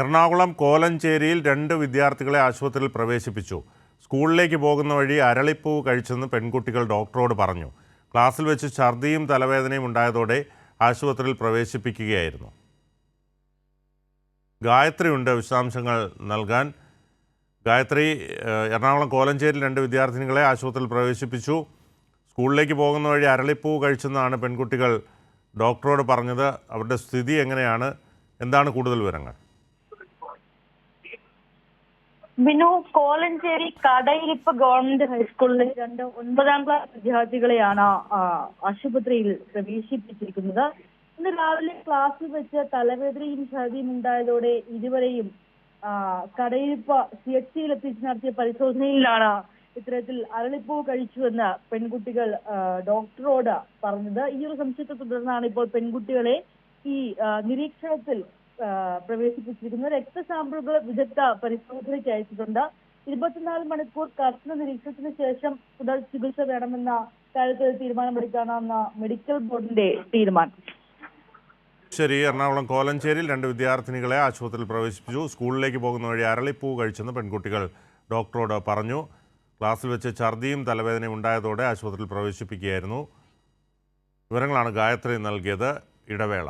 എറണാകുളം കോലഞ്ചേരിയിൽ 2 വിദ്യാർത്ഥികളെ ആശുപത്രിയിൽ പ്രവേശിപ്പിച്ചു. സ്കൂളിലേക്ക് പോകുന്ന വഴി അരളിപ്പൂവ് കഴിച്ചെന്ന് പെൺകുട്ടികൾ ഡോക്ടറോട് പറഞ്ഞു. ക്ലാസ്സിൽ വെച്ച് ഛർദിയും തലവേദനയും ഉണ്ടായതോടെ ആശുപത്രിയിൽ പ്രവേശിപ്പിക്കുകയായിരുന്നു. ഗായത്രി ഉണ്ട് വിശദാംശങ്ങൾ നൽകാൻ. ഗായത്രി, എറണാകുളം കോലഞ്ചേരിയിൽ 2 വിദ്യാർത്ഥിനികളെ ആശുപത്രിയിൽ പ്രവേശിപ്പിച്ചു. സ്കൂളിലേക്ക് പോകുന്ന വഴി അരളിപ്പൂവ് കഴിച്ചെന്നാണ് പെൺകുട്ടികൾ ഡോക്ടറോട് പറഞ്ഞത്. അവരുടെ സ്ഥിതി എങ്ങനെയാണ്? എന്താണ് കൂടുതൽ വിവരങ്ങൾ? ബിനു, കോലഞ്ചേരി കടയിരിപ്പ് ഗവൺമെന്റ് ഹൈസ്കൂളിലെ 2 9ാം ക്ലാസ് വിദ്യാർത്ഥികളെയാണ് ആശുപത്രിയിൽ പ്രവേശിപ്പിച്ചിരിക്കുന്നത്. ഇന്ന് രാവിലെ ക്ലാസ്സിൽ വെച്ച് തലവേദനയും ഛർദിയും ഉണ്ടായതോടെ ഇരുവരെയും കടയിരിപ്പ് CHCയിൽ എത്തിച്ച് നടത്തിയ പരിശോധനയിലാണ് ഇത്തരത്തിൽ അരളിപ്പൂ കഴിച്ചുവെന്ന് പെൺകുട്ടികൾ ഡോക്ടറോട് പറഞ്ഞത്. ഈ ഒരു സംശയത്തെ തുടർന്നാണ് ഇപ്പോൾ പെൺകുട്ടികളെ ഈ നിരീക്ഷണത്തിൽ പ്രവേശിപ്പിച്ചിരിക്കുന്നത്. രക്തസാമ്പിളുകൾ വിദഗ്ധ പരിശോധനയ്ക്ക് അയച്ചിട്ടുണ്ട്. 24 മണിക്കൂർ കർശന നിരീക്ഷണത്തിന് ശേഷം തുടർ ചികിത്സ വേണമെന്ന കാര്യത്തിൽ തീരുമാനമെടുക്കാനാണ് മെഡിക്കൽ ബോർഡിന്റെ തീരുമാനം. ശരി, എറണാകുളം കോലഞ്ചേരിയിൽ 2 വിദ്യാർത്ഥിനികളെ ആശുപത്രിയിൽ പ്രവേശിപ്പിച്ചു. സ്കൂളിലേക്ക് പോകുന്ന വഴി അരളിപ്പൂ കഴിച്ചെന്ന് പെൺകുട്ടികൾ ഡോക്ടറോട് പറഞ്ഞു. ക്ലാസ്സിൽ വെച്ച് ഛർദിയും തലവേദനയും ഉണ്ടായതോടെ ആശുപത്രിയിൽ പ്രവേശിപ്പിക്കുകയായിരുന്നു. വിവരങ്ങളാണ് ഗായത്രി നൽകിയത്. ഇടവേള.